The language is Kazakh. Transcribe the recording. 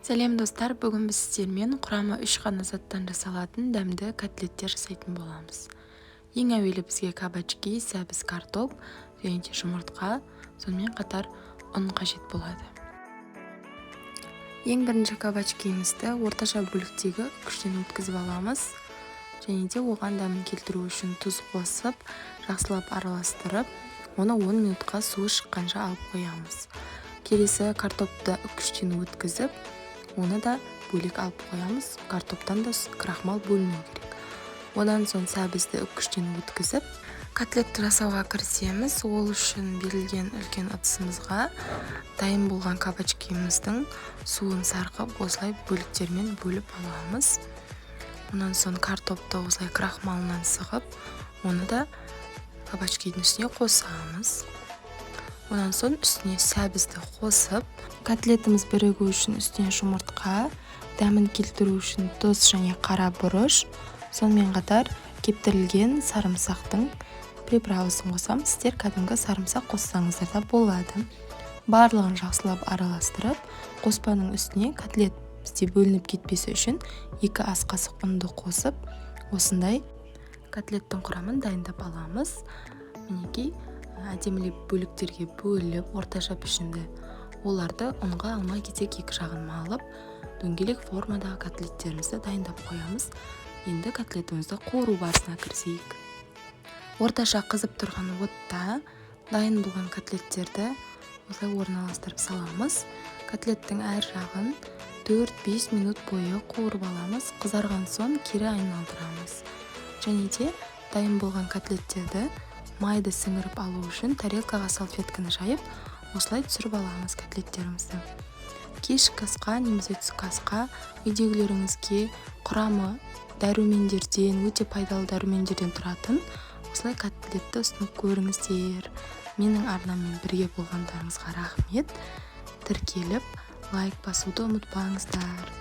Сәлем достар, бүгін біз сіздермен құрамы 3 қана заттан жасалатын дәмді котлеттер жасайтын боламыз. Ең әуелі бізге кабачки, сәбіз картоп және де жұмыртқа, сонымен қатар ұн қажет болады. Ең бірінші кабачкимізді орташа бөліктегі үккіштен өткізіп аламыз. Және де оған дәмін келтіру үшін тұз қосып, жақсылап араластырып, оны 10 минутқа суы шыққанша алып қоямыз. Келесі картопты үккіштен өткізіп, оны да бөлек алып қоямыз. Картоптан да крахмал бөлінуі керек. Одан соң сәбізді үккіштен өткізіп, котлетті жасауға кірісеміз. Ол үшін берілген үлкен ыдысымызға дайын болған кабачкиміздің суын сарқып, осылай бөліктермен бөліп аламыз. Онан соң картопты осылай крахмалынан сығып, оны да кабачкидің үстіне қосамыз. Онан соң үстіне сәбізді қосып, котлетіміз бірігу үшін үстіне жұмыртқа, дәмін келтіру үшін тұз және қара бұрыш, сонымен қатар кептірілген сарымсақтың приправасын қосамыз. Сіздер кәдімгі сарымсақ қоссаңыздар да болады. Барлығын жақсылап араластырып, қоспаның үстіне котлет бізде бөлініп кетпесі үшін 2 ас қасық ұнды қосып, осындай котлеттің құрамын дайындап аламыз. Мінекей әдемілеп бөліктерге бөліп, орташа пішінді оларды ұнға алмай кетсек екі жағын малып, дөңгелек формадағы котлеттерімізді дайындап қоямыз. Енді котлетімізді қуыру барысына кірісейік. Орташа қызып тұрған отта дайын болған котлеттерді осылай орналастырып саламыз. Котлеттің әр жағын 4-5 минут бойы қуырып аламыз. Қызарған соң кері айналдырамыз. Және де дайын болған котлеттерді майды сіңіріп алу үшін тарелкаға салфетканы жайып, осылай түсіріп аламыз котлеттерімізді. Кешкі асқа немесе түскі асқа үйдегілеріңізге құрамы дәрумендерден, өте пайдалы дәрумендерден тұратын осылай котлетті ұсынып көріңіздер. Менің арнаммен бірге болғандарыңызға рахмет. Тіркеліп, лайк басуды ұмытпаңыздар.